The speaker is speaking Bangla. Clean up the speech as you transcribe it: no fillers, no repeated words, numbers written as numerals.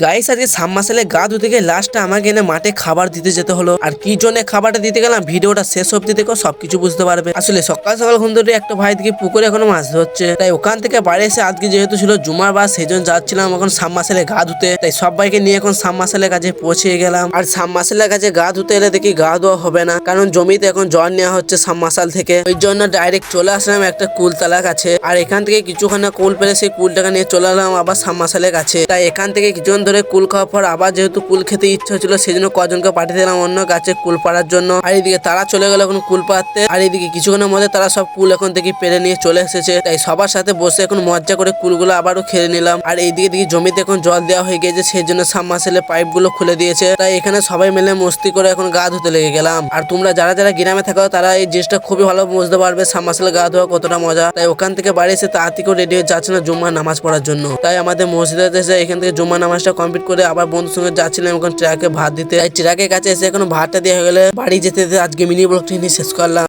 গাইস আজকে সাবমার্সেলে গা ধুতে গিয়ে লাস্টে আমাকে এনে মাঠে খাবার দিতে যেতে হলো। আর কি জন্য খাবারটা দিতে গেলাম ভিডিওটা শেষ অব্দি দেখো সবকিছু বুঝতে পারবে। আসলে সকাল সকাল ঘুম ধরে একটা ভাই দিকে পুকুরে এখনো মাছ ধরছে, তাই ওখান থেকে বাড়ি এসে আজকে যেহেতু ছিল জুমার বার সেই জন্য যাচ্ছিলাম এখন সাবমার্সেলে গা ধুতে। তাই সবাইকে নিয়ে এখন সাবমার্সেলের কাছে পৌঁছে গেলাম। আর সাবমার্সেলের কাছে গা ধুতে এলে দেখি গা ধোয়া হবে না, কারণ জমিতে এখন জল নেওয়া হচ্ছে সাবমার্সাল থেকে। ওই জন্য ডাইরেক্ট চলে আসলাম একটা কুলতলা কাছে। আর এখান থেকে কিছুখানি কুল পেলে সেই কুলটাকে নিয়ে চলে এলাম আবার সাবমার্সালের কাছে। তাই এখান থেকে কিছুক্ষণ ধরে কুল খাওয়ার পর আবার যেহেতু কুল খেতে ইচ্ছা হচ্ছিল সেই জন্য কজনকে পাঠিয়ে দিলাম অন্য গাছে কুল পাড়ার জন্য। আর এইদিকে তারা চলে গেল এখন কুল পাড়তে। আর এইদিকে কিছুক্ষণের মধ্যে তারা সব কুল এখন থেকে পেরে নিয়ে চলে এসেছে। তাই সবার সাথে বসে এখন মজা করে কুলগুলো আবারও খেয়ে নিলাম। আর এইদিকে দিকে জমিতে এখন জল দেওয়া হয়ে গেছে, সেই জন্য সাবমার্সেলের পাইপ গুলো খুলে দিয়েছে। তাই এখানে সবাই মিলে মস্তি করে এখন গা ধুতে লেগে গেলাম। আর তোমরা যারা যারা গ্রামে থাকো তারা এই জিনিসটা খুবই ভালো বুঝতে পারবে সাবমার্সেলে গা ধোয়া কতটা মজা। তাই ওখান থেকে বাড়ি এসে তাড়াতাড়ি করে রেডি হয়ে যাচ্ছে না জুম্মার নামাজ পড়ার জন্য। তাই আমাদের মসজিদে এসে এখান থেকে জুম্মার নামাজটা কমপ্লিট করে আবার বন্ধুর সঙ্গে যাচ্ছিলাম এখন ট্রাকে ভাত দিতে। তাই ট্রাকের কাছে এসে এখন ভাতটা দেওয়া হয়ে গেলে বাড়ি যেতে যেতে আজকে মিনি ব্লগটি শেষ করলাম।